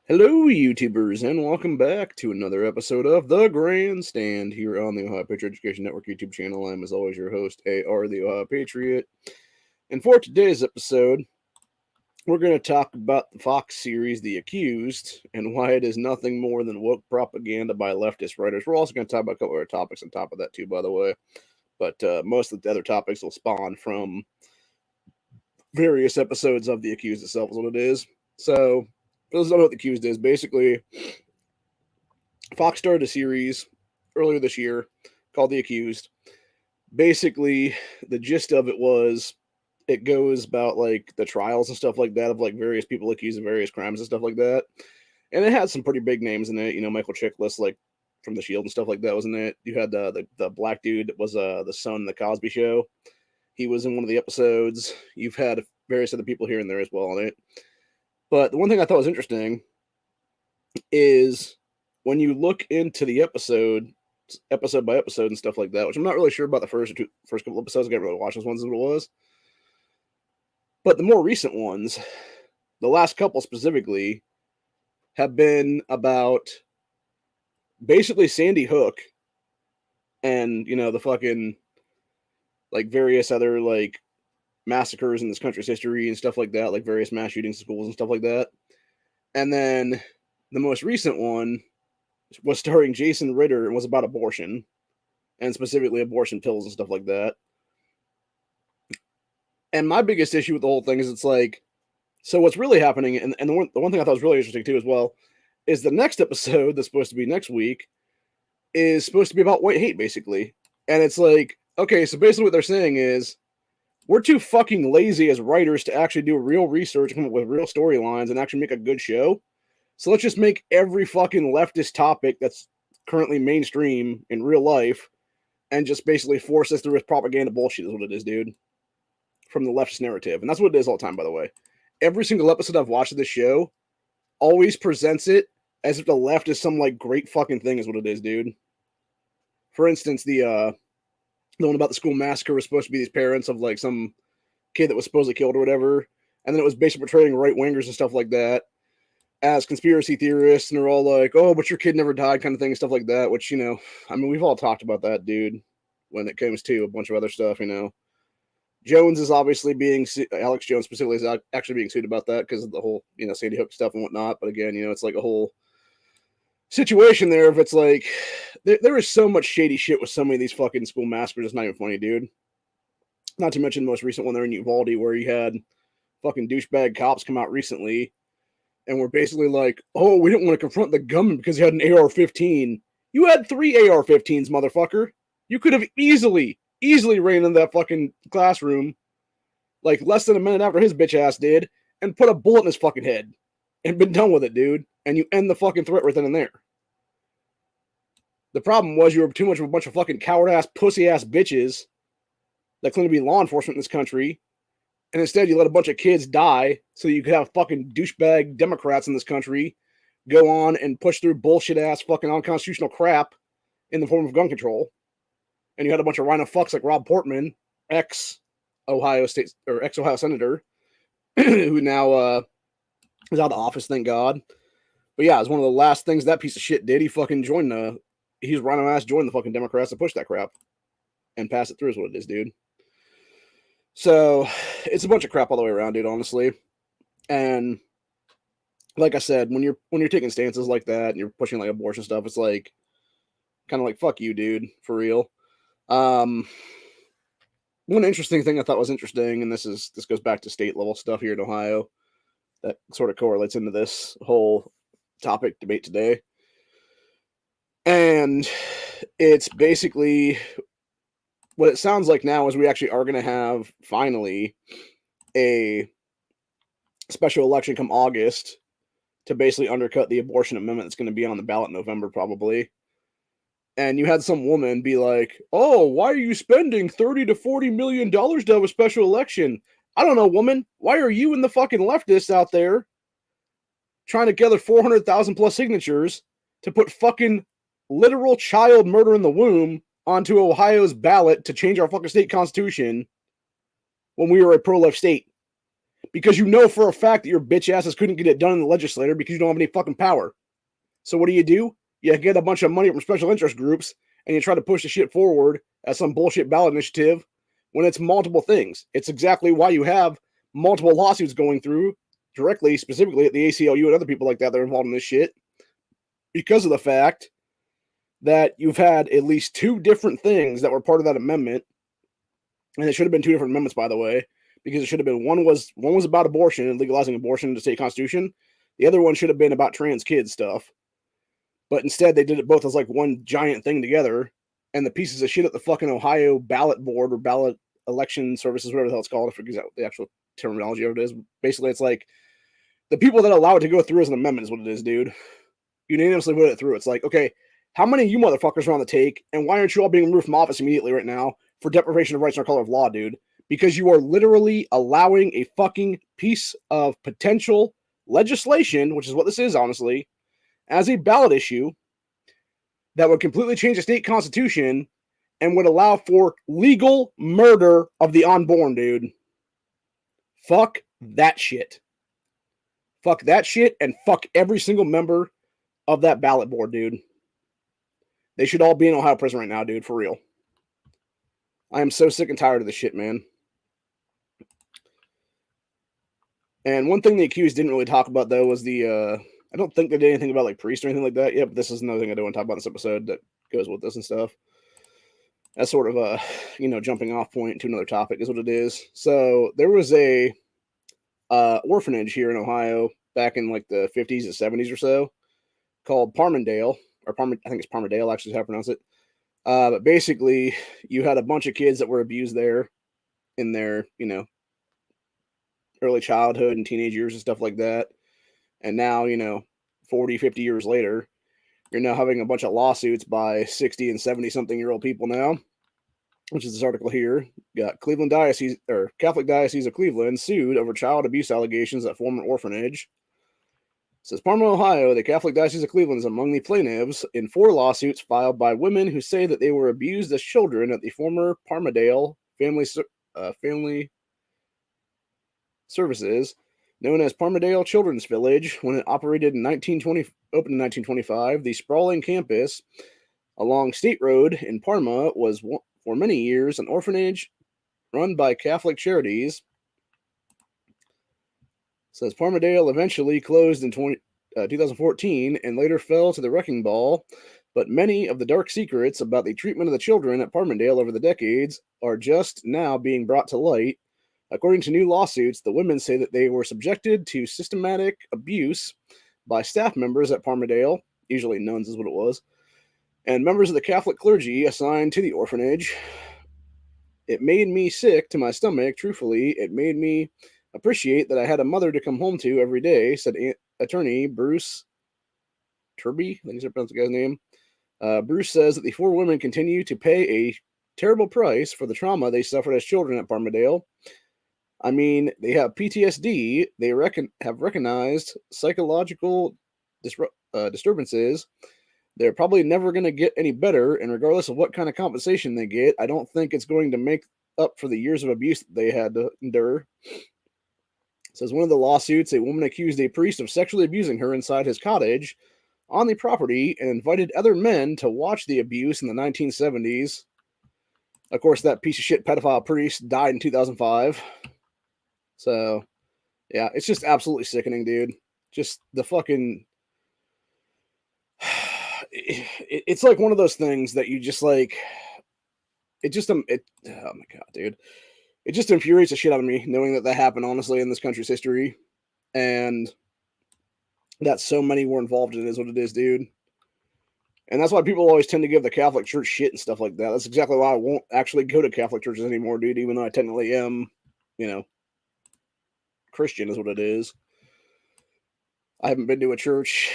Hello, YouTubers, and welcome back to another episode of The Grandstand here on the Ohio Patriot Education Network YouTube channel. I'm, as always, your host, AR, the Ohio Patriot. And for today's episode, we're going to talk about the Fox series, The Accused, and why it is nothing more than woke propaganda by leftist writers. We're also going to talk about a couple other topics on top of that, too, by the way. But most of the other topics will spawn from various episodes of The Accused itself, is what it is. So, for those who don't know what The Accused is, basically, Fox started a series earlier this year called The Accused. Basically, the gist of it was it goes about like the trials and stuff like that of like various people accused of various crimes and stuff like that. And it had some pretty big names in it. You know, Michael Chiklis, like from The Shield and stuff like that, was in it. You had the black dude that was the son of the Cosby Show. He was in one of the episodes. You've had various other people here and there as well on it. But the one thing I thought was interesting is when you look into the episode by episode and stuff like that, which I'm not really sure about the first couple episodes. I didn't really watch those ones as what it was. But the more recent ones, the last couple specifically, have been about basically Sandy Hook and, you know, the fucking like various other like massacres in this country's history and stuff like that, like various mass shootings in schools and stuff like that. And then the most recent one was starring Jason Ritter and was about abortion, and specifically abortion pills and stuff like that. And my biggest issue with the whole thing is it's like, so what's really happening, and the one thing I thought was really interesting too as well, is the next episode that's supposed to be next week is supposed to be about white hate, basically. And it's like, okay, so basically what they're saying is, we're too fucking lazy as writers to actually do real research, come up with real storylines, and actually make a good show. So let's just make every fucking leftist topic that's currently mainstream in real life and just basically force us through with propaganda bullshit is what it is, dude. From the leftist narrative. And that's what it is all the time, by the way. Every single episode I've watched of this show always presents it as if the left is some, like, great fucking thing is what it is, dude. For instance, the one about the school massacre was supposed to be these parents of, like, some kid that was supposedly killed or whatever. And then it was basically portraying right-wingers and stuff like that as conspiracy theorists, and they're all like, oh, but your kid never died kind of thing and stuff like that, which, you know, I mean, we've all talked about that, dude, when it comes to a bunch of other stuff, you know. Jones is obviously being, Alex Jones specifically is actually being sued about that because of the whole, you know, Sandy Hook stuff and whatnot. But again, you know, it's like a whole situation there if it's like, there is so much shady shit with so many of these fucking school massacres, it's not even funny, dude. Not to mention the most recent one there in Uvalde where you had fucking douchebag cops come out recently and we're basically like, oh, we didn't want to confront the gunman because he had an AR-15. You had 3 AR-15s, motherfucker. You could have easily ran into that fucking classroom like less than a minute after his bitch ass did and put a bullet in his fucking head and been done with it, dude. And you end the fucking threat right then and there. The problem was you were too much of a bunch of fucking coward-ass, pussy-ass bitches that claim to be law enforcement in this country. And instead, you let a bunch of kids die so you could have fucking douchebag Democrats in this country go on and push through bullshit-ass fucking unconstitutional crap in the form of gun control. And you had a bunch of rhino fucks like Rob Portman, ex-Ohio State or ex-Ohio Senator, who now is out of office, thank God. But yeah, it's one of the last things that piece of shit did. He fucking joined he's rhino ass joined the fucking Democrats to push that crap and pass it through is what it is, dude. So it's a bunch of crap all the way around, dude, honestly. And like I said, when you're taking stances like that and you're pushing like abortion stuff, it's like kind of like, fuck you, dude, for real. One interesting thing I thought was interesting, and this goes back to state level stuff here in Ohio that sort of correlates into this whole topic debate today. And it's basically what it sounds like now is we actually are going to have finally a special election come August to basically undercut the abortion amendment that's going to be on the ballot in November probably. And you had some woman be like, oh, why are you spending $30 to $40 million to have a special election? I don't know, woman. Why are you and the fucking leftists out there trying to gather 400,000 plus signatures to put fucking literal child murder in the womb onto Ohio's ballot to change our fucking state constitution when we were a pro-life state? because you know for a fact that your bitch asses couldn't get it done in the legislature because you don't have any fucking power. So what do? You get a bunch of money from special interest groups and you try to push the shit forward as some bullshit ballot initiative when it's multiple things. It's exactly why you have multiple lawsuits going through directly, specifically at the ACLU and other people like that are involved in this shit, because of the fact that you've had at least two different things that were part of that amendment, and it should have been two different amendments, by the way, because it should have been one was about abortion and legalizing abortion in the state constitution. The other one should have been about trans kids stuff. But instead, they did it both as like one giant thing together. And the pieces of shit at the fucking Ohio ballot board or ballot election services, whatever the hell it's called, I forget the actual terminology of it is. Basically, it's like the people that allow it to go through as an amendment is what it is, dude. Unanimously put it through. It's like, okay, how many of you motherfuckers are on the take, and why aren't you all being removed from office immediately right now for deprivation of rights under color of law, dude? Because you are literally allowing a fucking piece of potential legislation, which is what this is, honestly, as a ballot issue that would completely change the state constitution and would allow for legal murder of the unborn, dude. Fuck that shit. Fuck that shit and fuck every single member of that ballot board, dude. They should all be in Ohio prison right now, dude, for real. I am so sick and tired of this shit, man. And one thing the accused didn't really talk about, though, was the, I don't think they did anything about, like, priests or anything like that. Yeah, but this is another thing I do want to talk about in this episode that goes with this and stuff. That's sort of a, jumping off point to another topic is what it is. So there was a orphanage here in Ohio back in, like, the 50s and 70s or so called Parmondale, or I think it's Parmondale, actually, is how I pronounce it. But basically, you had a bunch of kids that were abused there in their, early childhood and teenage years and stuff like that. And now, 40, 50 years later, you're now having a bunch of lawsuits by 60 and 70-something-year-old people now, which is this article here. Got Cleveland Diocese, or Catholic Diocese of Cleveland, sued over child abuse allegations at former orphanage. It says Parma, Ohio, the Catholic Diocese of Cleveland is among the plaintiffs in 4 lawsuits filed by women who say that they were abused as children at the former Parmadale family services, known as Parmadale Children's Village. When it operated in opened in 1925, the sprawling campus along State Road in Parma was for many years an orphanage run by Catholic Charities. It says Parmadale eventually closed in 2014 and later fell to the wrecking ball, but many of the dark secrets about the treatment of the children at Parmadale over the decades are just now being brought to light. According to new lawsuits, the women say that they were subjected to systematic abuse by staff members at Parmadale, usually nuns is what it was, and members of the Catholic clergy assigned to the orphanage. It made me sick to my stomach, truthfully. It made me appreciate that I had a mother to come home to every day, said attorney Bruce Turby, I think I pronounced the guy's name. Bruce says that the 4 women continue to pay a terrible price for the trauma they suffered as children at Parmadale. I mean, they have PTSD. They have recognized psychological disturbances. They're probably never going to get any better, and regardless of what kind of compensation they get, I don't think it's going to make up for the years of abuse that they had to endure. It says one of the lawsuits, a woman accused a priest of sexually abusing her inside his cottage on the property and invited other men to watch the abuse in the 1970s. Of course, that piece of shit pedophile priest died in 2005. So, yeah, it's just absolutely sickening, dude. Just the fucking... It's like one of those things that you just like... oh my god, dude. It just infuriates the shit out of me knowing that happened, honestly, in this country's history. And that so many were involved in it is what it is, dude. And that's why people always tend to give the Catholic Church shit and stuff like that. That's exactly why I won't actually go to Catholic churches anymore, dude, even though I technically am, Christian is what it is. I haven't been to a church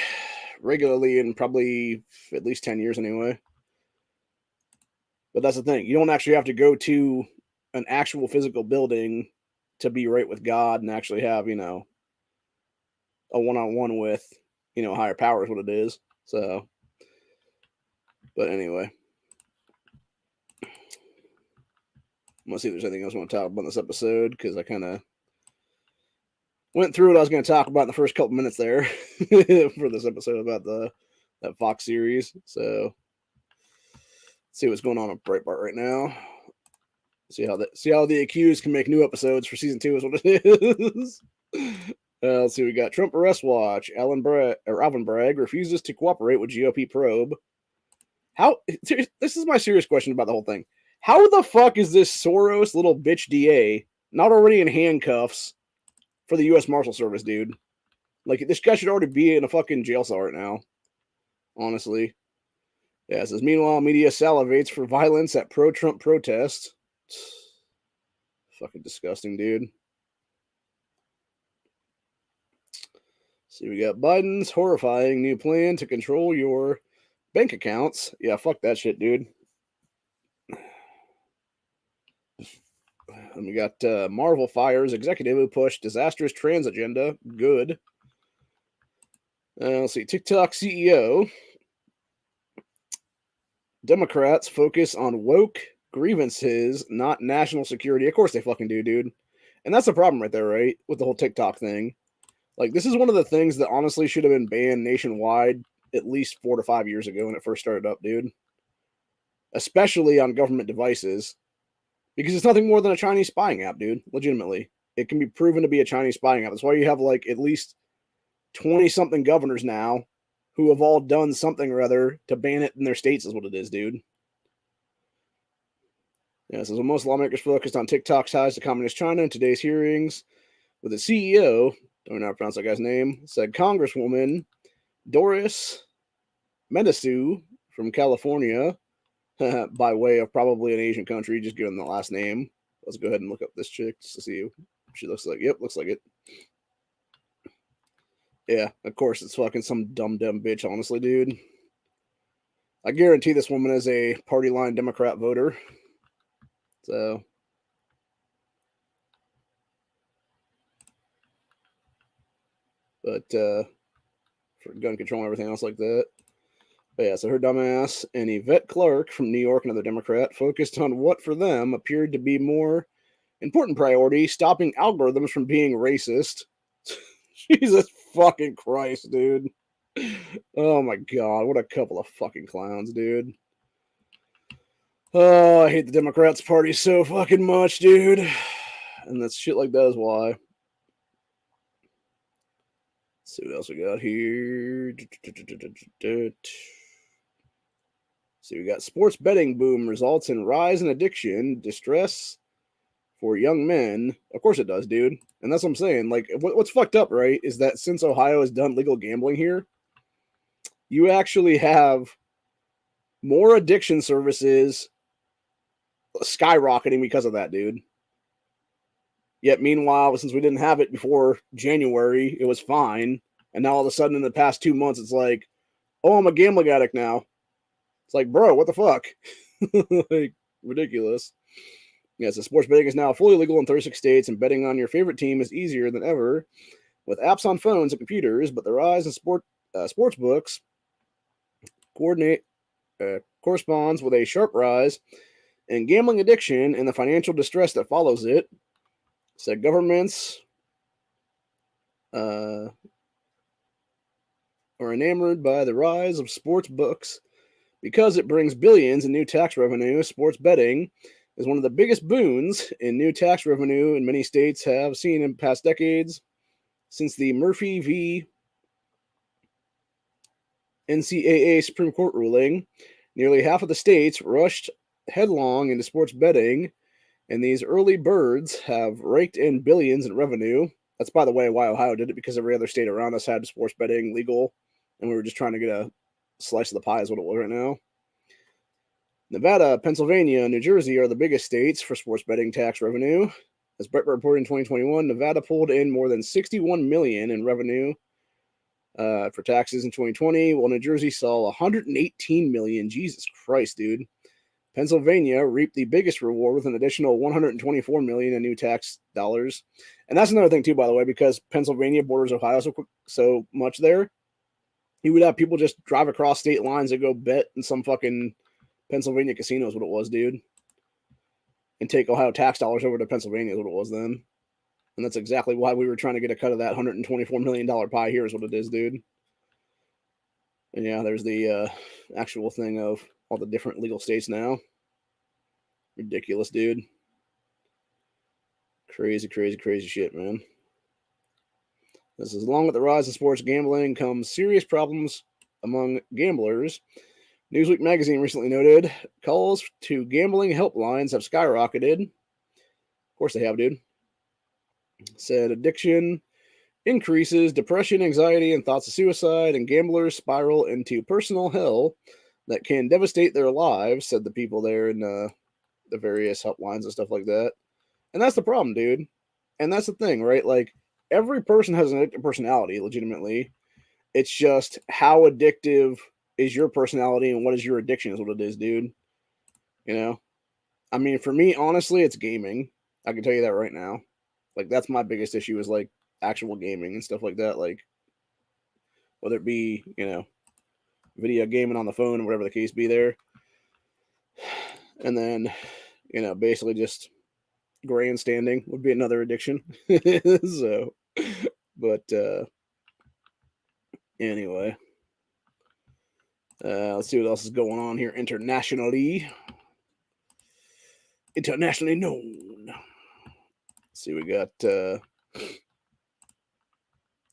regularly in probably at least 10 years anyway. But that's the thing. You don't actually have to go to an actual physical building to be right with God and actually have, a one-on-one with, higher power is what it is. So, but anyway. I'm going to see if there's anything else I want to talk about in this episode, because I kind of went through what I was going to talk about in the first couple minutes there for this episode about that Fox series. So, see what's going on with Breitbart right now. See how the accused can make new episodes for season 2 is what it is. Let's see. We got Trump arrest watch. Alvin Bragg refuses to cooperate with GOP probe. How? This is my serious question about the whole thing. How the fuck is this Soros little bitch DA not already in handcuffs for the U.S. Marshal Service, dude? Like, this guy should already be in a fucking jail cell right now. Honestly. Yeah, it says, meanwhile, media salivates for violence at pro-Trump protests. Fucking disgusting, dude. See, we got Biden's horrifying new plan to control your bank accounts. Yeah, fuck that shit, dude. And we got Marvel fires executive who pushed disastrous trans agenda. Good. Let's see. TikTok CEO. Democrats focus on woke grievances, not national security. Of course they fucking do, dude. And that's the problem right there, right? With the whole TikTok thing. Like, this is one of the things that honestly should have been banned nationwide at least 4 to 5 years ago when it first started up, dude. Especially on government devices. Because it's nothing more than a Chinese spying app, dude. Legitimately. It can be proven to be a Chinese spying app. That's why you have, like, at least 20-something governors now who have all done something or other to ban it in their states is what it is, dude. Yeah, it says, well, most lawmakers focused on TikTok's ties to Communist China in today's hearings with the CEO, don't know how to pronounce that guy's name, said Congresswoman Doris Medisu from California, by way of probably an Asian country, just given the last name. Let's go ahead and look up this chick just to see what she looks like. Yep, looks like it. Yeah, of course, it's fucking some dumb bitch, honestly, dude. I guarantee this woman is a party line Democrat voter. So, but for gun control and everything else like that. But yeah, so her dumbass and Yvette Clarke from New York, another Democrat, focused on what for them appeared to be more important priority, stopping algorithms from being racist. Jesus fucking Christ, dude. Oh my god, what a couple of fucking clowns, dude. Oh, I hate the Democrats party so fucking much, dude. And that's shit like that is why. Let's see what else we got here. So we got sports betting boom results in rise in addiction, distress for young men. Of course it does, dude. And that's what I'm saying. Like, what's fucked up, right, is that since Ohio has done legal gambling here, you actually have more addiction services skyrocketing because of that, dude. Yet, meanwhile, since we didn't have it before January, it was fine. And now all of a sudden in the past 2 months, it's like, oh, I'm a gambling addict now. It's like, bro, what the fuck? Like, ridiculous. Yeah, so sports betting is now fully legal in 36 states, and betting on your favorite team is easier than ever with apps on phones and computers. But the rise in sports books corresponds with a sharp rise in gambling addiction and the financial distress that follows it. Said governments are enamored by the rise of sports books because it brings billions in new tax revenue. Sports betting is one of the biggest boons in new tax revenue in many states have seen in past decades. Since the Murphy v. NCAA Supreme Court ruling, nearly half of the states rushed headlong into sports betting, and these early birds have raked in billions in revenue. That's, by the way, why Ohio did it, because every other state around us had sports betting legal, and we were just trying to get a slice of the pie is what it was right now. Nevada, Pennsylvania, and New Jersey are the biggest states for sports betting tax revenue. As Breitbart reported in 2021, Nevada pulled in more than $61 million in revenue for taxes in 2020, while New Jersey saw $118 million. Jesus Christ, dude. Pennsylvania reaped the biggest reward with an additional $124 million in new tax dollars. And that's another thing, too, by the way, because Pennsylvania borders Ohio so much there. You would have people just drive across state lines and go bet in some fucking Pennsylvania casino is what it was, dude. And take Ohio tax dollars over to Pennsylvania is what it was then. And that's exactly why we were trying to get a cut of that $124 million pie. Here's what it is, dude. And yeah, there's the actual thing of all the different legal states now. Ridiculous, dude. Crazy, crazy, crazy shit, man. This is along with the rise of sports gambling comes serious problems among gamblers. Newsweek magazine recently noted calls to gambling helplines have skyrocketed. Of course they have, dude. Said addiction increases, depression, anxiety, and thoughts of suicide, and gamblers spiral into personal hell that can devastate their lives, said the people there in the various helplines and stuff like that. And that's the problem, dude. And that's the thing, right? Like, every person has an addictive personality, legitimately. It's just how addictive is your personality and what is your addiction is what it is, dude. You know? I mean, for me, honestly, it's gaming. I can tell you that right now. Like, that's my biggest issue is, like, actual gaming and stuff like that. Like, whether it be, you know, video gaming on the phone or whatever the case be there. And then, you know, basically just grandstanding would be another addiction. So, but anyway, let's see what else is going on here internationally. Internationally known. Let's see, we got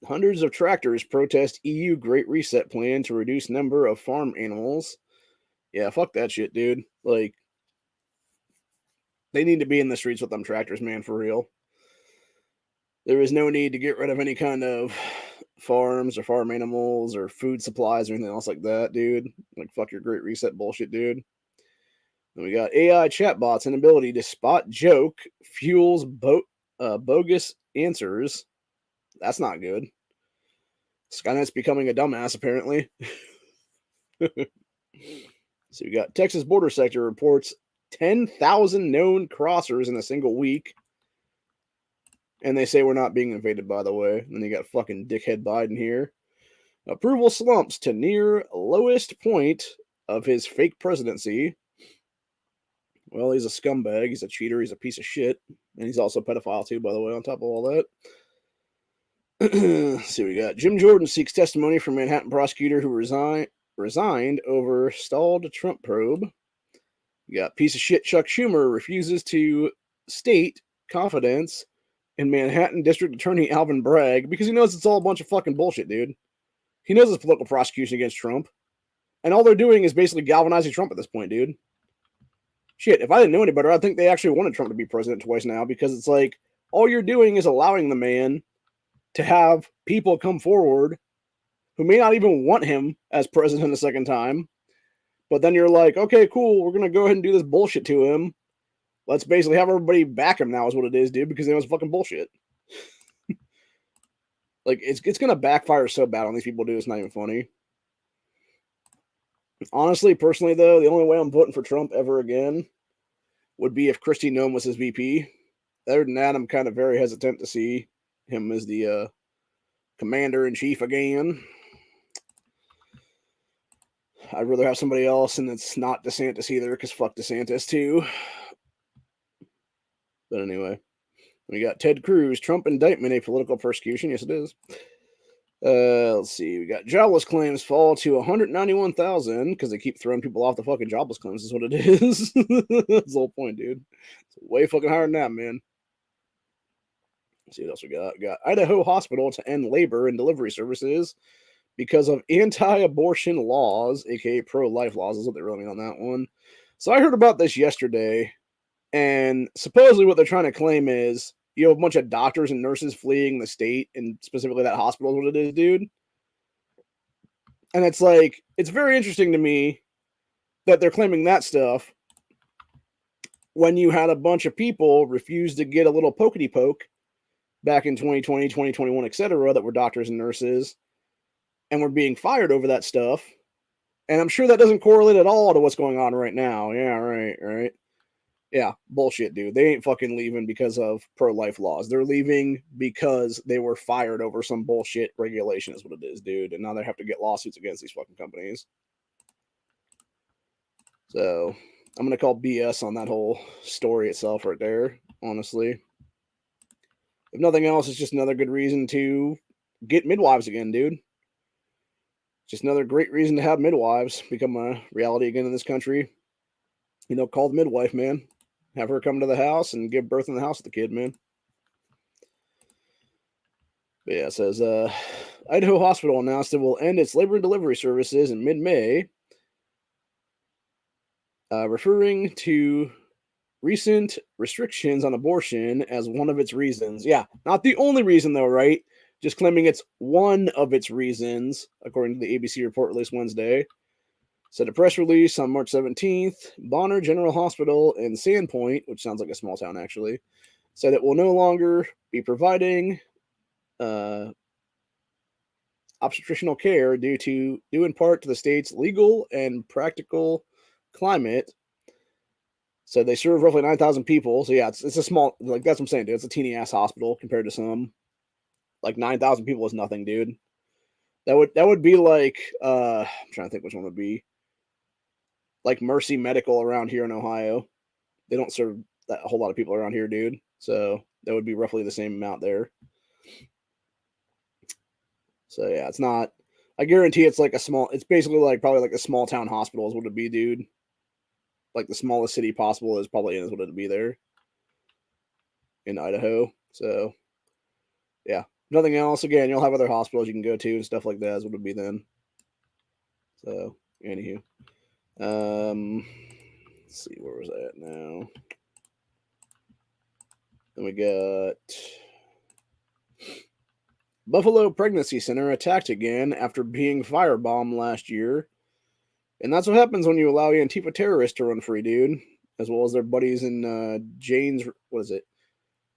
hundreds of tractors protest EU Great Reset plan to reduce number of farm animals. Yeah, fuck that shit, dude. Like, they need to be in the streets with them tractors, man, for real. There is no need to get rid of any kind of farms or farm animals or food supplies or anything else like that, dude. Like, fuck your Great Reset bullshit, dude. And we got AI chatbots and ability to spot joke fuels bogus answers. That's not good. Skynet's becoming a dumbass, apparently. So we got Texas border sector reports 10,000 known crossers in a single week. And they say we're not being invaded, by the way. And then you got fucking dickhead Biden here. Approval slumps to near lowest point of his fake presidency. Well, he's a scumbag. He's a cheater. He's a piece of shit. And he's also a pedophile, too, by the way, on top of all that. Let's see, we got Jim Jordan seeks testimony from Manhattan prosecutor who resigned over stalled Trump probe. You got piece of shit Chuck Schumer refuses to state confidence in Manhattan District Attorney Alvin Bragg because he knows it's all a bunch of fucking bullshit, dude. He knows it's political prosecution against Trump. And all they're doing is basically galvanizing Trump at this point, dude. Shit, if I didn't know any better, I'd think they actually wanted Trump to be president twice now because it's like all you're doing is allowing the man to have people come forward who may not even want him as president a second time. But then you're like, okay, cool, we're going to go ahead and do this bullshit to him. Let's basically have everybody back him now is what it is, dude, because they know it's fucking bullshit. Like, it's going to backfire so bad on these people, dude. It's not even funny. Honestly, personally, though, the only way I'm voting for Trump ever again would be if Kristi Noem was his VP. Other than that, I'm kind of very hesitant to see him as the commander-in-chief again. I'd rather have somebody else, and it's not DeSantis either, because fuck DeSantis, too. But anyway, we got Ted Cruz, Trump indictment, a political persecution. Yes, it is. Let's see. We got jobless claims fall to 191,000 because they keep throwing people off the fucking jobless claims. Is what it is. That's the whole point, dude. It's way fucking higher than that, man. Let's see what else we got. We got Idaho hospital to end labor and delivery services because of anti-abortion laws, aka pro-life laws, is what they really mean on that one. So I heard about this yesterday, and supposedly what they're trying to claim is you have a bunch of doctors and nurses fleeing the state, and specifically that hospital is what it is, dude. And it's like, it's very interesting to me that they're claiming that stuff when you had a bunch of people refuse to get a little pokety poke back in 2020, 2021, etc., that were doctors and nurses, and were being fired over that stuff. And I'm sure that doesn't correlate at all to what's going on right now. Yeah, right. Yeah, bullshit, dude. They ain't fucking leaving because of pro-life laws. They're leaving because they were fired over some bullshit regulation is what it is, dude. And now they have to get lawsuits against these fucking companies. So I'm going to call BS on that whole story itself right there, honestly. if nothing else, it's just another good reason to get midwives again, dude. Just another great reason to have midwives become a reality again in this country. Call the midwife, man. Have her come to the house and give birth in the house with the kid, man. But yeah, it says Idaho Hospital announced it will end its labor and delivery services in mid-May, referring to recent restrictions on abortion as one of its reasons. Yeah, not the only reason though, right? Just claiming it's one of its reasons, according to the ABC report released Wednesday. Said a press release on March 17th, Bonner General Hospital in Sandpoint, which sounds like a small town actually, said it will no longer be providing obstetrical care due in part to the state's legal and practical climate. So they serve roughly 9,000 people. So yeah, it's a small, like that's what I'm saying, dude. It's a teeny ass hospital compared to some. Like 9,000 people is nothing, dude. That would be like I'm trying to think which one would be. Like Mercy Medical around here in Ohio. They don't serve a whole lot of people around here, dude. So that would be roughly the same amount there. So yeah, it's not. I guarantee it's like a small. It's basically like probably like a small town hospital is what it'd be, dude. Like the smallest city possible is probably is what it'd be there in Idaho. So yeah, nothing else. Again, you'll have other hospitals you can go to and stuff like that. Is what it'd be then. So anywho, let's see, where was I at now? Then we got Buffalo Pregnancy Center attacked again after being firebombed last year. And that's what happens when you allow Antifa terrorists to run free, dude. As well as their buddies in Jane's, what is it?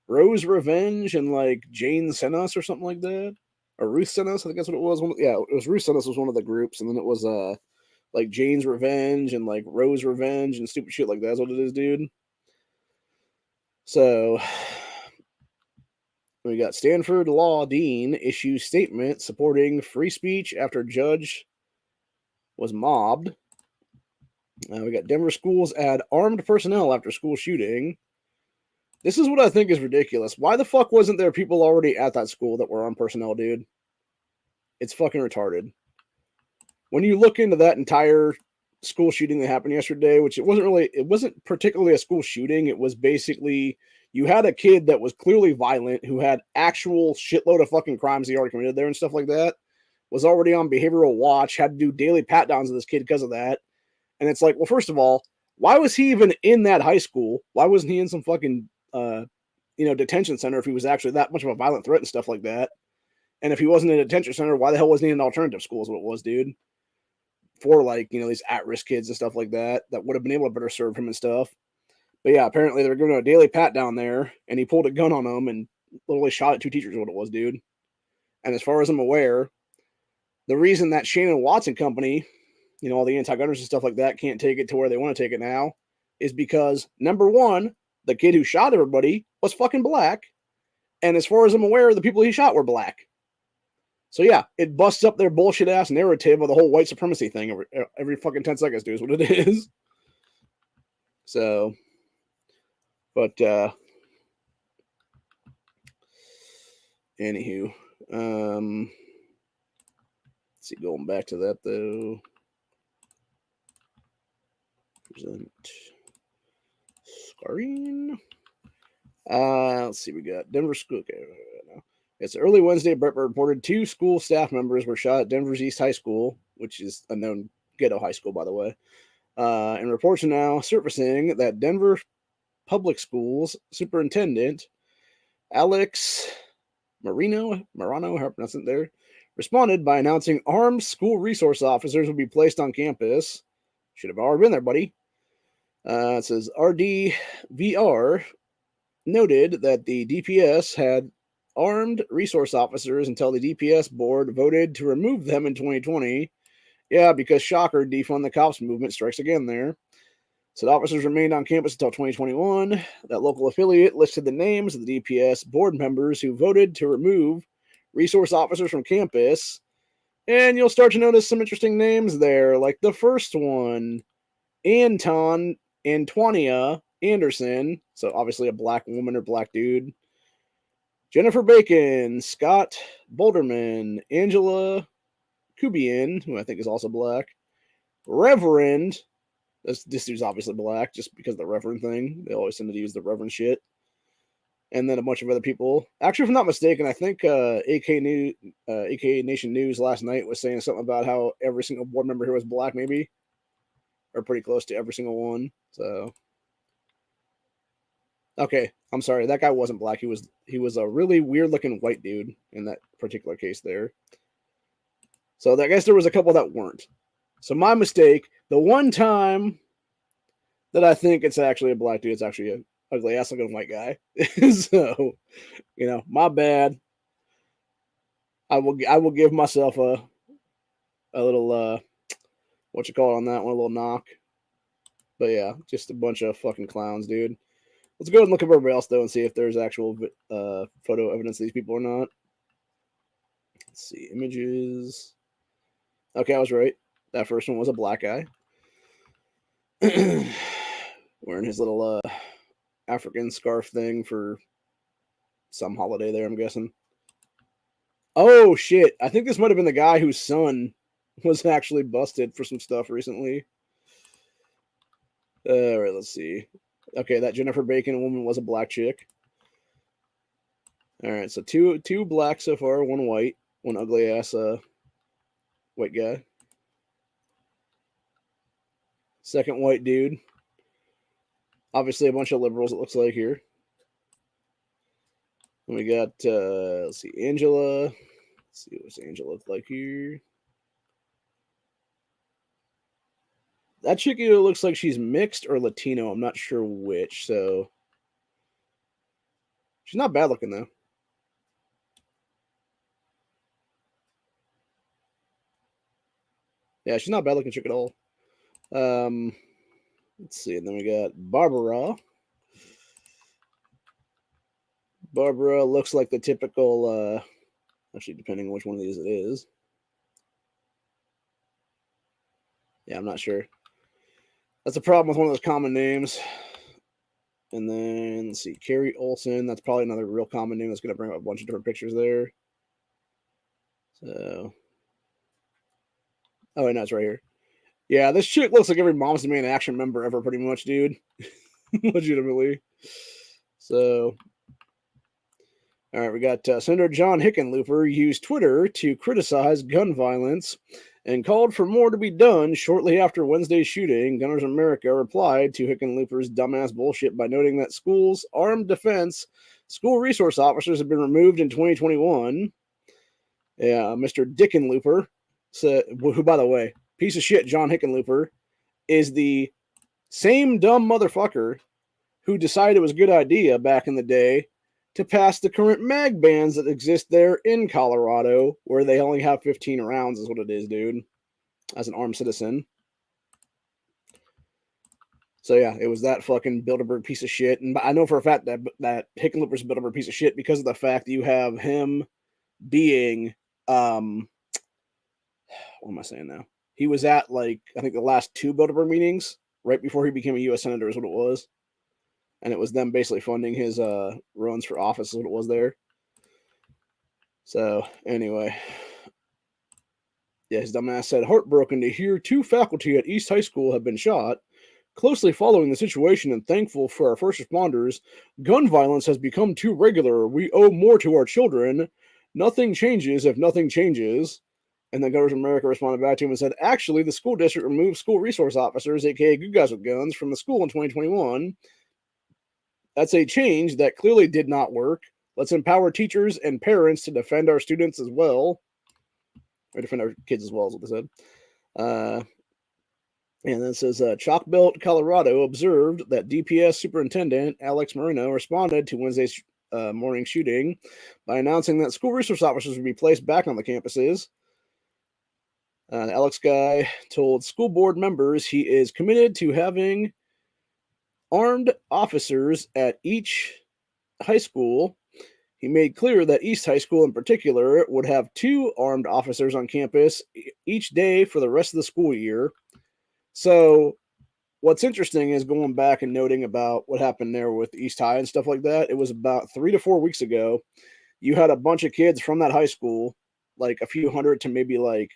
Rose Revenge and like Jane Sent Us or something like that. Or Ruth Sent Us, I think that's what it was. Yeah, it was Ruth Sent Us was one of the groups. And then it was like Jane's Revenge and like Rose Revenge and stupid shit like that. That's what it is, dude. So we got Stanford Law Dean issues statement supporting free speech after judge was mobbed. We got Denver schools add armed personnel after school shooting. This is what I think is ridiculous. Why the fuck wasn't there people already at that school that were armed personnel, dude? It's fucking retarded. When you look into that entire school shooting that happened yesterday, which it wasn't particularly a school shooting. It was basically you had a kid that was clearly violent who had actual shitload of fucking crimes he already committed there and stuff like that, was already on behavioral watch, had to do daily pat downs of this kid because of that. And it's like, well, first of all, why was he even in that high school? Why wasn't he in some fucking, detention center if he was actually that much of a violent threat and stuff like that? And if he wasn't in a detention center, why the hell wasn't he in an alternative school is what it was, dude? For like, these at-risk kids and stuff like that would have been able to better serve him and stuff. But yeah, apparently they were giving him a daily pat down there and he pulled a gun on them and literally shot at two teachers is what it was, dude. And as far as I'm aware, the reason that Shannon Watson company, all the anti-gunners and stuff like that can't take it to where they want to take it now is because, number one, the kid who shot everybody was fucking black. And as far as I'm aware, the people he shot were black. So yeah, it busts up their bullshit ass narrative of the whole white supremacy thing every fucking 10 seconds, dude, is what it is. So, but, anywho, let's see, going back to that though. Present screen. Let's see, we got Denver school. Okay, it's early Wednesday. Brett reported 2 school staff members were shot at Denver's East High School, which is a known ghetto high school, by the way. And reports are now surfacing that Denver Public Schools Superintendent Alex Marano, however pronounce it there, responded by announcing armed school resource officers will be placed on campus. Should have already been there, buddy. It says RDVR noted that the DPS had armed resource officers until the DPS board voted to remove them in 2020. Yeah, because shocker, defund the cops movement strikes again there. So the officers remained on campus until 2021. That local affiliate listed the names of the DPS board members who voted to remove resource officers from campus. And you'll start to notice some interesting names there, like the first one, Antonia Anderson. So obviously a black woman or black dude. Jennifer Bacon, Scott Boulderman, Angela Kubian, who I think is also black, Reverend. This dude's obviously black just because of the Reverend thing. They always tend to use the Reverend shit. And then a bunch of other people. Actually, if I'm not mistaken, I think AKA Nation News last night was saying something about how every single board member here was black, maybe, or pretty close to every single one. So, okay, I'm sorry, that guy wasn't black. He was a really weird looking white dude in that particular case there. So I guess there was a couple that weren't. So my mistake. The one time that I think it's actually a black dude, it's actually a ugly ass looking white guy. So, my bad. I will give myself a little what you call it on that one, a little knock. But yeah, just a bunch of fucking clowns, dude. Let's go ahead and look up everybody else though and see if there's actual photo evidence of these people or not. Let's see, images. Okay, I was right. That first one was a black guy. Wearing his little African scarf thing for some holiday there, I'm guessing. Oh, shit. I think this might have been the guy whose son was actually busted for some stuff recently. All right, let's see. Okay, that Jennifer Bacon woman was a black chick. All right, so two black so far, one white, one ugly ass white guy. Second white dude. Obviously a bunch of liberals, it looks like here. And we got, let's see, Angela. Let's see what's Angela look like here. That chick either looks like she's mixed or Latino. I'm not sure which, so. She's not bad looking, though. Yeah, she's not a bad looking chick at all. Let's see, and then we got Barbara. Barbara looks like the typical, actually, depending on which one of these it is. Yeah, I'm not sure. That's a problem with one of those common names. And then, let's see, Carrie Olson. That's probably another real common name that's going to bring up a bunch of different pictures there. So, oh, and that's right here. Yeah, this chick looks like every Moms Demand Action member ever, pretty much, dude. Legitimately. So, all right, we got Senator John Hickenlooper used Twitter to criticize gun violence and called for more to be done. Shortly after Wednesday's shooting, Gunners America replied to Hickenlooper's dumbass bullshit by noting that schools' armed defense school resource officers have been removed in 2021. Yeah, Mr. Dickenlooper, who, by the way, piece of shit John Hickenlooper, is the same dumb motherfucker who decided it was a good idea back in the day to pass the current mag bans that exist there in Colorado, where they only have 15 rounds, is what it is, dude, as an armed citizen. So yeah, it was that fucking Bilderberg piece of shit. And I know for a fact that Hickenlooper's a Bilderberg piece of shit because of the fact that you have him being, what am I saying now? He was at, like, I think the last two Bilderberg meetings right before he became a U.S. Senator is what it was. And it was them basically funding his runs for office is what it was there. So, anyway. Yeah, his dumbass said, heartbroken to hear two faculty at East High School have been shot. Closely following the situation and thankful for our first responders, gun violence has become too regular. We owe more to our children. Nothing changes if nothing changes. And then Gunners America responded back to him and said, actually, the school district removed school resource officers, aka good guys with guns, from the school in 2021. That's a change that clearly did not work. Let's empower teachers and parents to defend our students as well. Or defend our kids as well, is what they said. And then it says, Chalk Belt, Colorado observed that DPS Superintendent Alex Marino responded to Wednesday's morning shooting by announcing that school resource officers would be placed back on the campuses. The Alex guy told school board members he is committed to having armed officers at each high school. He made clear that East High School in particular would have 2 armed officers on campus each day for the rest of the school year. So what's interesting is going back and noting about what happened there with East High and stuff like that. It was about 3 to 4 weeks ago. you had a bunch of kids from that high school, like a few hundred to maybe like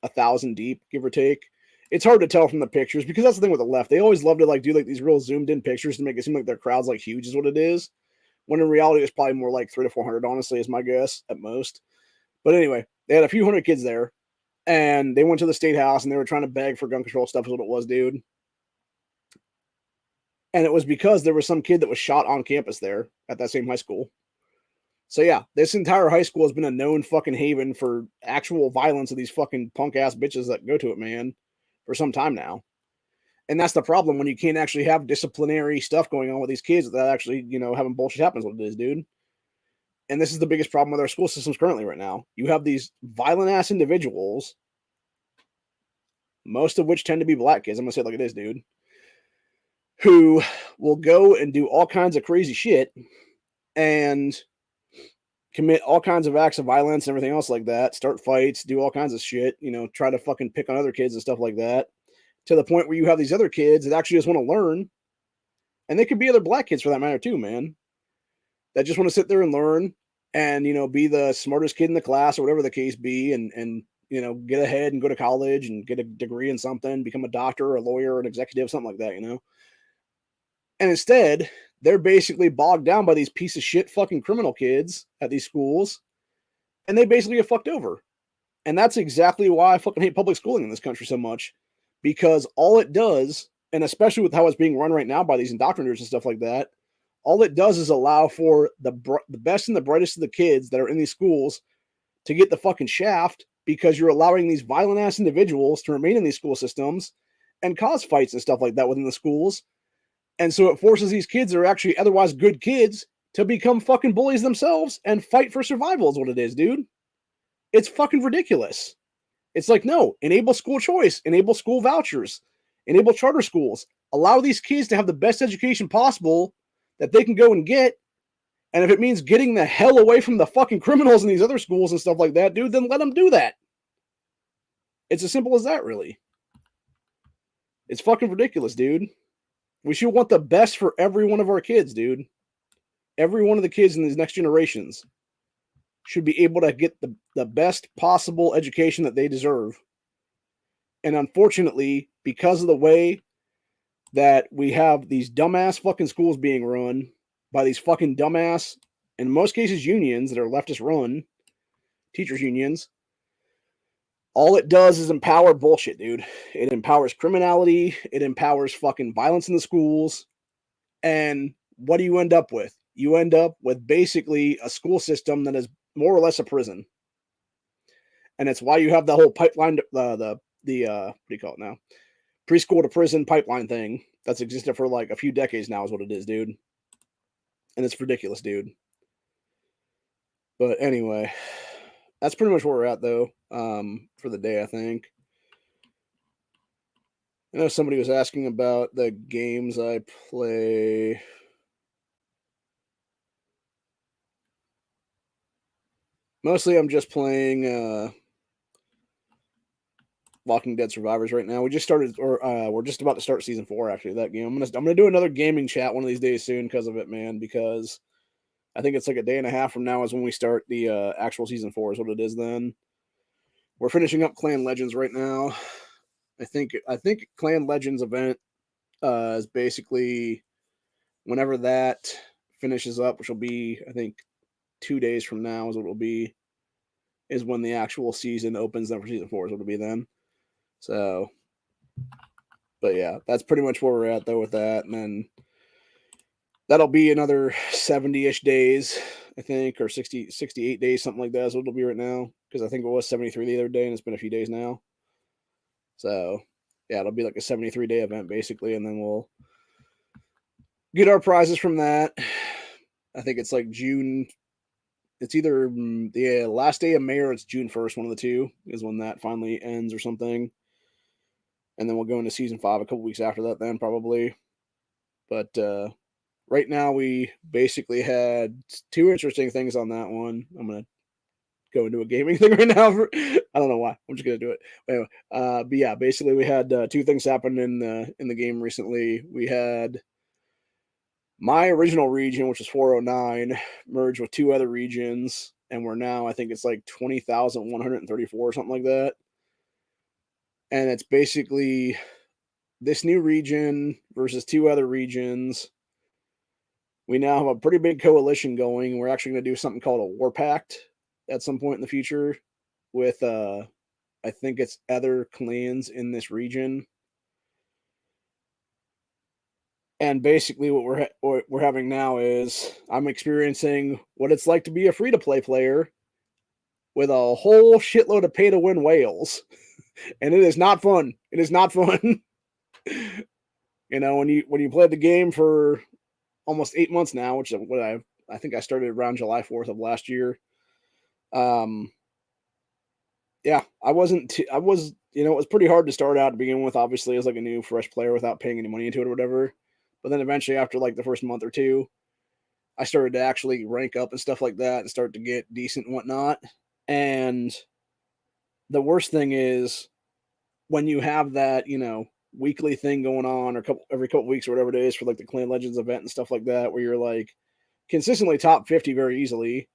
1,000 deep, give or take. It's hard to tell from the pictures because that's the thing with the left. They always love to like do like these real zoomed in pictures to make it seem like their crowd's like huge is what it is. When in reality, it's probably more like 300 to 400, honestly, is my guess at most. But anyway, they had a few hundred kids there, and they went to the state house and they were trying to beg for gun control stuff, is what it was, dude. And it was because there was some kid that was shot on campus there at that same high school. So yeah, this entire high school has been a known fucking haven for actual violence of these fucking punk ass bitches that go to it, man, for some time now. And that's the problem when you can't actually have disciplinary stuff going on with these kids that actually, having bullshit happens what it is, dude. And this is the biggest problem with our school systems currently right now. You have these violent ass individuals, most of which tend to be black kids. I'm gonna say it like it is, dude, who will go and do all kinds of crazy shit and commit all kinds of acts of violence and everything else like that, start fights, do all kinds of shit, try to fucking pick on other kids and stuff like that, to the point where you have these other kids that actually just want to learn, and they could be other black kids for that matter too, man, that just want to sit there and learn and, be the smartest kid in the class or whatever the case be, and get ahead and go to college and get a degree in something, become a doctor or a lawyer or an executive, something like that, And instead, they're basically bogged down by these piece of shit fucking criminal kids at these schools, and they basically get fucked over. And that's exactly why I fucking hate public schooling in this country so much, because all it does, and especially with how it's being run right now by these indoctrinators and stuff like that, all it does is allow for the best and the brightest of the kids that are in these schools to get the fucking shaft, because you're allowing these violent ass individuals to remain in these school systems and cause fights and stuff like that within the schools. And so it forces these kids that are actually otherwise good kids to become fucking bullies themselves and fight for survival is what it is, dude. It's fucking ridiculous. It's like, no, enable school choice, enable school vouchers, enable charter schools, allow these kids to have the best education possible that they can go and get. And if it means getting the hell away from the fucking criminals in these other schools and stuff like that, dude, then let them do that. It's as simple as that, really. It's fucking ridiculous, dude. We should want the best for every one of our kids, dude. Every one of the kids in these next generations should be able to get the best possible education that they deserve. And unfortunately, because of the way that we have these dumbass fucking schools being run by these fucking dumbass, in most cases, unions that are leftist run, teachers unions, all it does is empower bullshit, dude. It empowers criminality. It empowers fucking violence in the schools. And what do you end up with? You end up with basically a school system that is more or less a prison. And it's why you have the whole pipeline, the what do you call it now? Preschool to prison pipeline thing that's existed for like a few decades now is what it is, dude. And it's ridiculous, dude. But anyway, that's pretty much where we're at, though, for the day, I think. I know somebody was asking about the games I play. Mostly I'm just playing Walking Dead Survivors right now. We just started, or we're just about to start season 4, actually, of that game. I'm gonna do another gaming chat one of these days soon because of it, man, because I think it's like a day and a half from now is when we start the actual season 4 is what it is then. We're finishing up Clan Legends right now. I think Clan Legends event is basically whenever that finishes up, which will be, I think, 2 days from now is what it'll be, is when the actual season opens then for season 4 is what it'll be then. So, but yeah, that's pretty much where we're at though with that. And then that'll be another 70-ish days, I think, or 60, 68 days, something like that is what it'll be right now. Because I think it was 73 the other day and it's been a few days now. So, yeah, it'll be like a 73-day event basically. And then we'll get our prizes from that. I think it's like June. It's either the last day of May or it's June 1st. One of the two is when that finally ends or something. And then we'll go into season 5 a couple weeks after that then probably. But right now we basically had 2 interesting things on that one. I'm going to go into a gaming thing right now. I don't know why. I'm just going to do it. Anyway, but yeah, basically we had 2 things happen in the game recently. We had My original region, which is 409, merged with 2 other regions, and we're now, I think it's like 20,134 or something like that. And it's basically this new region versus 2 other regions. We now have a pretty big coalition going. We're actually going to do something called a war pact at some point in the future with, I think it's other clans in this region. And basically, what we're having now is I'm experiencing what it's like to be a free to play player with a whole shitload of pay to win whales, and it is not fun. It is not fun. When you play the game for almost 8 months now, which is what I think I started around July 4th of last year. Yeah, I wasn't. I was. It was pretty hard to start out to begin with. Obviously, as like a new fresh player without paying any money into it or whatever. But then eventually, after like the first month or two, I started to actually rank up and stuff like that and start to get decent and whatnot. And the worst thing is when you have that, weekly thing going on or every couple weeks or whatever it is for like the Clan Legends event and stuff like that, where you're like consistently top 50 very easily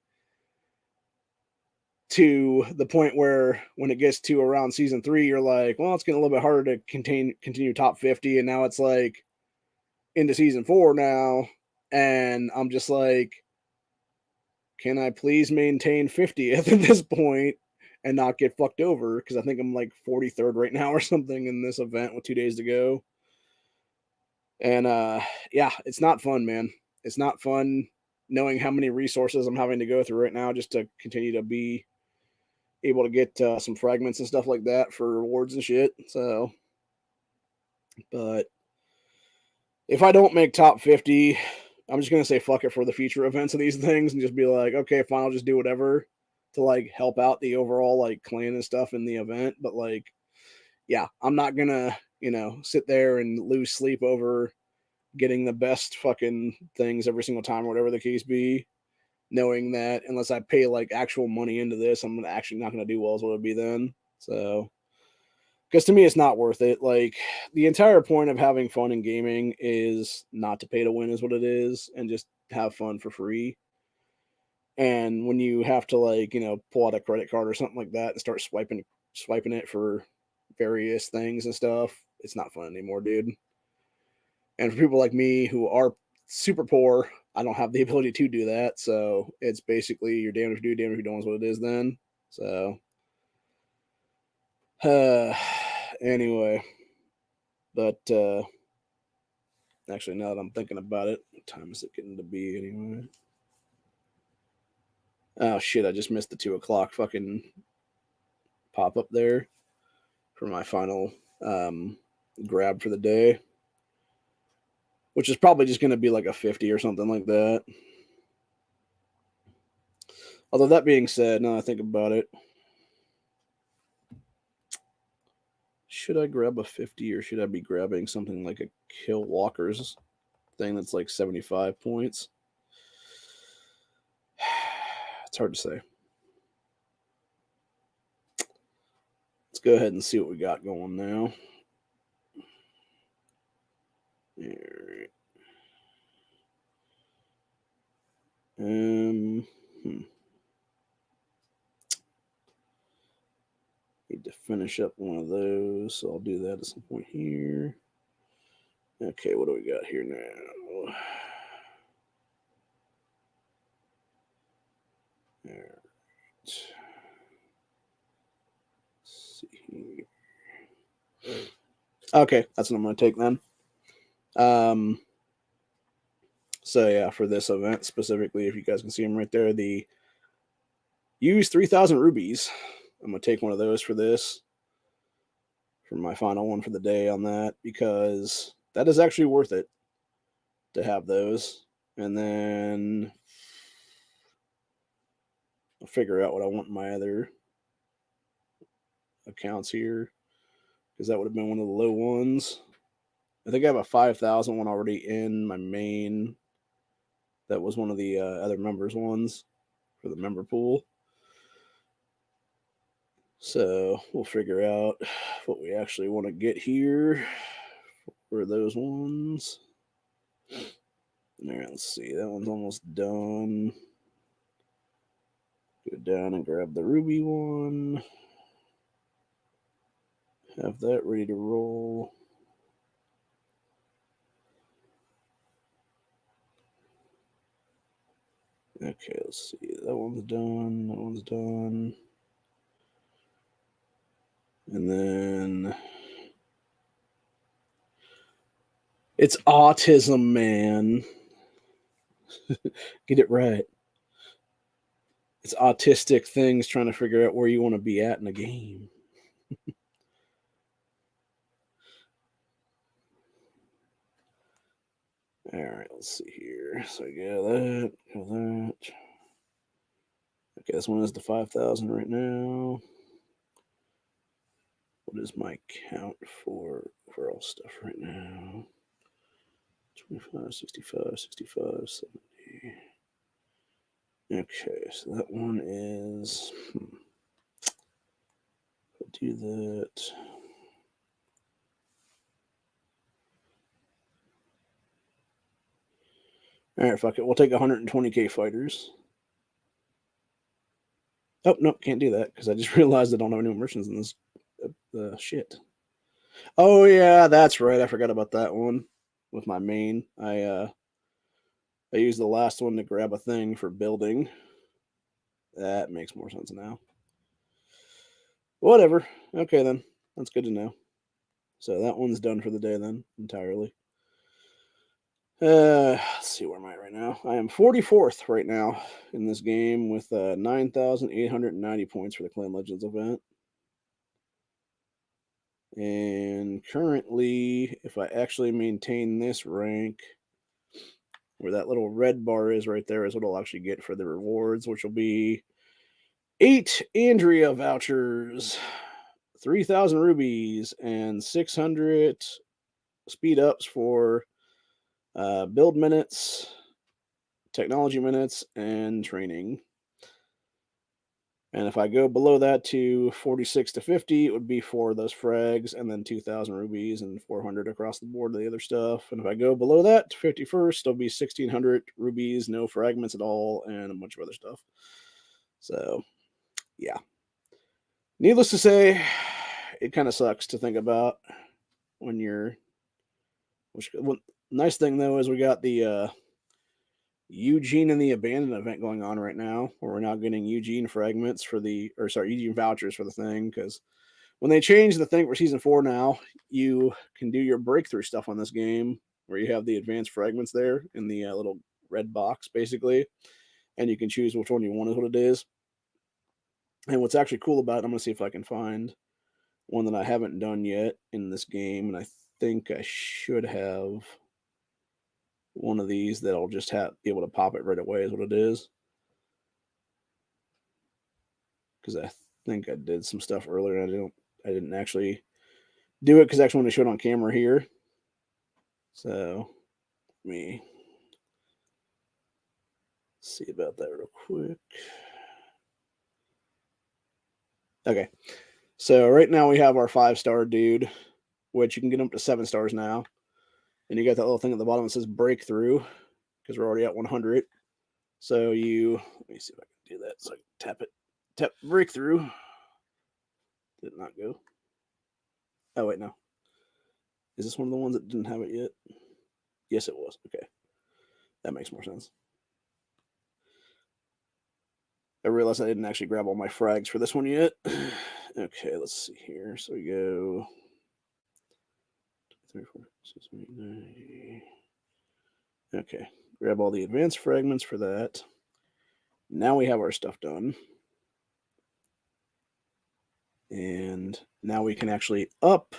to the point where when it gets to around season 3, you're like, well, it's getting a little bit harder to continue top 50. And now it's like into season 4 now. And I'm just like, can I please maintain 50th at this point and not get fucked over? Because I think I'm like 43rd right now or something in this event with 2 days to go. And yeah, it's not fun, man. It's not fun knowing how many resources I'm having to go through right now just to continue to be able to get some fragments and stuff like that for rewards and shit. So, but if I don't make top 50, I'm just gonna say fuck it for the future events of these things and just be like, okay, fine, I'll just do whatever to like help out the overall like clan and stuff in the event. But like, yeah, I'm not gonna, sit there and lose sleep over getting the best fucking things every single time or whatever the case be, knowing that unless I pay like actual money into this, I'm actually not gonna do well as what it would be then. So because to me it's not worth it. Like the entire point of having fun in gaming is not to pay to win is what it is, and just have fun for free. And when you have to like, pull out a credit card or something like that and start swiping it for various things and stuff, it's not fun anymore, dude. And for people like me who are super poor, I don't have the ability to do that. So it's basically you're damned if you do, damned if you don't is what it is then. So anyway, but actually now that I'm thinking about it, what time is it getting to be anyway? Oh shit, I just missed the 2 o'clock fucking pop up there for my final grab for the day, which is probably just going to be like a 50 or something like that. Although that being said, now I think about it, should I grab a 50 or should I be grabbing something like a Kill Walker's thing that's like 75 points? It's hard to say. Let's go ahead and see what we got going now. All right. Need to finish up one of those, so I'll do that at some point here. Okay, what do we got here now? All right. Let's see here. Okay, that's what I'm going to take then. So yeah, for this event specifically, if you guys can see them right there, the use 3,000 rubies. I'm going to take one of those for this, for my final one for the day on that, because that is actually worth it to have those. And then I'll figure out what I want in my other accounts here, because that would have been one of the low ones. I think I have a 5,000 one already in my main. That was one of the other members' ones for the member pool. So we'll figure out what we actually want to get here for those ones. All right, let's see. That one's almost done. Go down and grab the ruby one. Have that ready to roll. Okay, let's see. That one's done. That one's done. And then it's autism, man. Get it right. It's autistic things trying to figure out where you want to be at in a game. All right, let's see here. So I got that, got that. Okay, this one is the 5,000 right now. What is my count for overall stuff right now? 25, 65, 65, 70. Okay, so that one is. I'll do that. All right, fuck it. We'll take 120k fighters. Oh, no, can't do that because I just realized I don't have any immersions in this shit. Oh, yeah, that's right. I forgot about that one with my main. I used the last one to grab a thing for building. That makes more sense now. Whatever. Okay, then. That's good to know. So that one's done for the day then, entirely. Let's see, where am I right now? I am 44th right now in this game with 9,890 points for the Clan Legends event. And currently, if I actually maintain this rank, where that little red bar is right there is what I'll actually get for the rewards, which will be 8 Andrea vouchers, 3,000 rubies, and 600 speed ups for build minutes, technology minutes, and training. And if I go below that to 46 to 50, it would be 4 of those frags, and then 2,000 rubies and 400 across the board of the other stuff. And if I go below that to 51st, it'll be 1,600 rubies, no fragments at all, and a bunch of other stuff. So, yeah. Needless to say, it kind of sucks to think about when you're. Nice thing though is we got the Eugene and the Abandoned event going on right now, where we're now getting Eugene fragments for Eugene vouchers for the thing, because when they change the thing for season 4 now, you can do your breakthrough stuff on this game, where you have the advanced fragments there in the little red box, basically, and you can choose which one you want is what it is. And what's actually cool about it, I'm going to see if I can find one that I haven't done yet in this game, and I think I should have one of these that I'll just be able to pop it right away is what it is. Because I think I did some stuff earlier and I didn't actually do it because I actually want to show it on camera here. So let me see about that real quick. Okay. So right now we have our 5-star dude, which you can get up to 7 stars now. And you got that little thing at the bottom that says breakthrough, because we're already at 100. So let me see if I can do that. So I can tap breakthrough. Did it not go? Oh, wait, no. Is this one of the ones that didn't have it yet? Yes, it was. Okay. That makes more sense. I realized I didn't actually grab all my frags for this one yet. Okay, let's see here. So we go 3, 4, 6, 8, 9. Okay, grab all the advanced fragments for that. Now we have our stuff done. And now we can actually up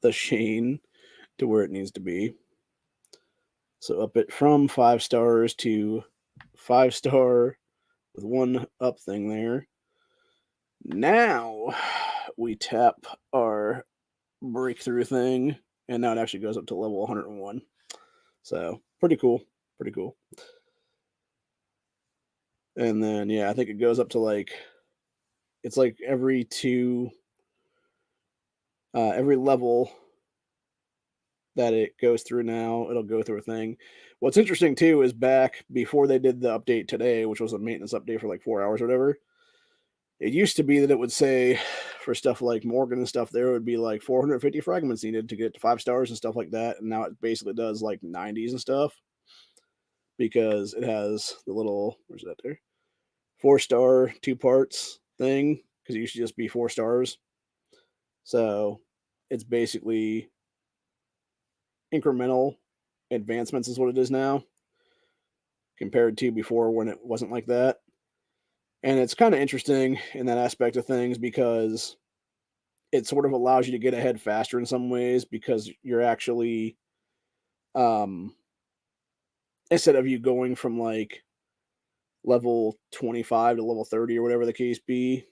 the Shane to where it needs to be. So up it from 5 stars to 5-star with 1 up thing there. Now we tap our breakthrough thing, and now it actually goes up to level 101. So pretty cool. Pretty cool. And then, yeah, I think it goes up to it's like every level that it goes through now. It'll go through a thing. What's interesting too is back before they did the update today, which was a maintenance update for like 4 hours or whatever. It used to be that it would say for stuff like Morgan and stuff, there would be like 450 fragments needed to get to 5 stars and stuff like that. And now it basically does like 90s and stuff because it has the little, where's that there? 4-star, 2 parts thing because it used to just be 4 stars. So it's basically incremental advancements is what it is now compared to before when it wasn't like that. And it's kind of interesting in that aspect of things because it sort of allows you to get ahead faster in some ways because you're actually um instead of you going from like level 25 to level 30 or whatever the case be,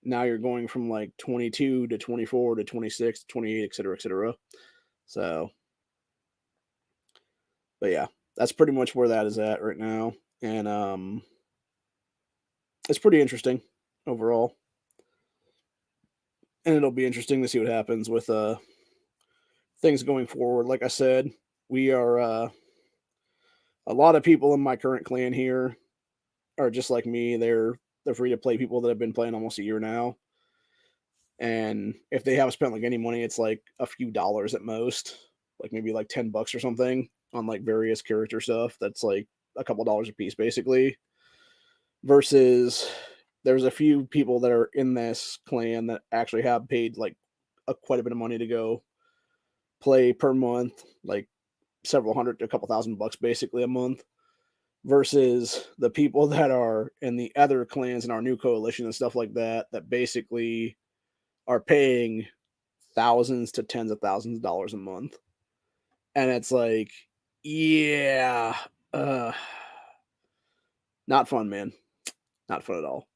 now you're going from like 22 to 24 to 26 to 28, etc., etc. So, but yeah, that's pretty much where that is at right now. And it's pretty interesting overall. And it'll be interesting to see what happens with things going forward. Like I said, we are a lot of people in my current clan here are just like me. They're free to play people that have been playing almost a year now. And if they have spent like any money, it's like a few dollars at most, like maybe like $10 or something on like various character stuff. That's like a couple dollars a piece, basically. Versus there's a few people that are in this clan that actually have paid like quite a bit of money to go play per month, like several hundred to a couple $1,000 basically a month. Versus the people that are in the other clans in our new coalition and stuff like that, that basically are paying thousands to tens of thousands of dollars a month. And it's like, yeah, uh, not fun, man. Not fun at all.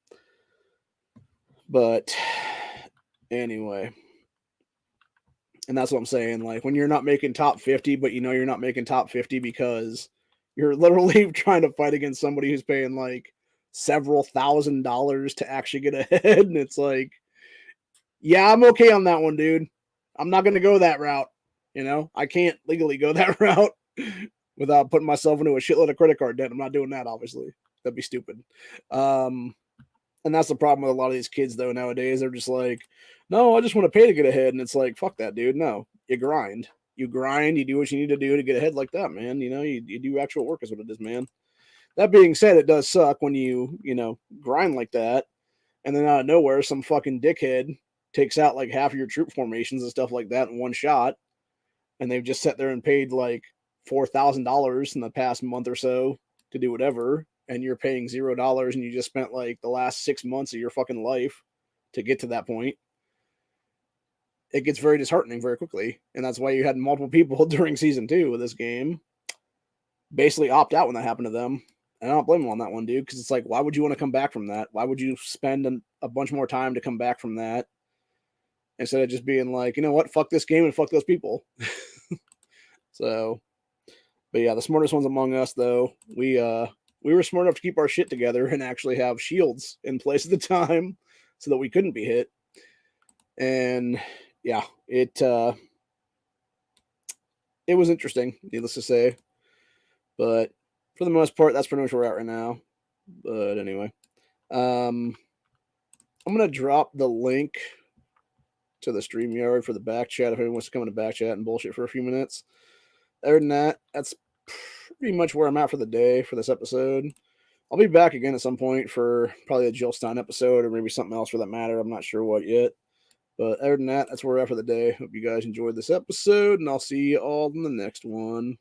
But anyway, and that's what I'm saying. Like when you're not making top 50, but you know you're not making top 50 because you're literally trying to fight against somebody who's paying like several $1,000s to actually get ahead. And it's like, yeah, I'm okay on that one, dude. I'm not going to go that route. You know, I can't legally go that route without putting myself into a shitload of credit card debt. I'm not doing that, obviously. That'd be stupid. And that's the problem with a lot of these kids, though, nowadays. They're just like, no, I just want to pay to get ahead. And it's like, fuck that, dude. No, you grind. You grind. You do what you need to do to get ahead like that, man. You know, you do actual work is what it is, man. That being said, it does suck when you grind like that. And then out of nowhere, some fucking dickhead takes out like half of your troop formations and stuff like that in one shot. And they've just sat there and paid like $4,000 in the past month or so to do whatever. And you're paying $0 and you just spent like the last 6 months of your fucking life to get to that point. It gets very disheartening very quickly. And that's why you had multiple people during season 2 of this game basically opt out when that happened to them. And I don't blame them on that one, dude, because it's like, why would you want to come back from that? Why would you spend a bunch more time to come back from that instead of just being like, you know what, fuck this game and fuck those people? So, but yeah, the smartest ones among us, though, we were smart enough to keep our shit together and actually have shields in place at the time so that we couldn't be hit. And yeah, it was interesting, needless to say. But for the most part, that's pretty much where we're at right now. But anyway, I'm gonna drop the link to the StreamYard for the back chat if anyone wants to come into back chat and bullshit for a few minutes. Other than that, that's pretty much where I'm at for the day for this episode. I'll be back again at some point for probably a Jill Stein episode or maybe something else for that matter. I'm not sure what yet. But other than that, that's where we're at for the day. Hope you guys enjoyed this episode, and I'll see you all in the next one.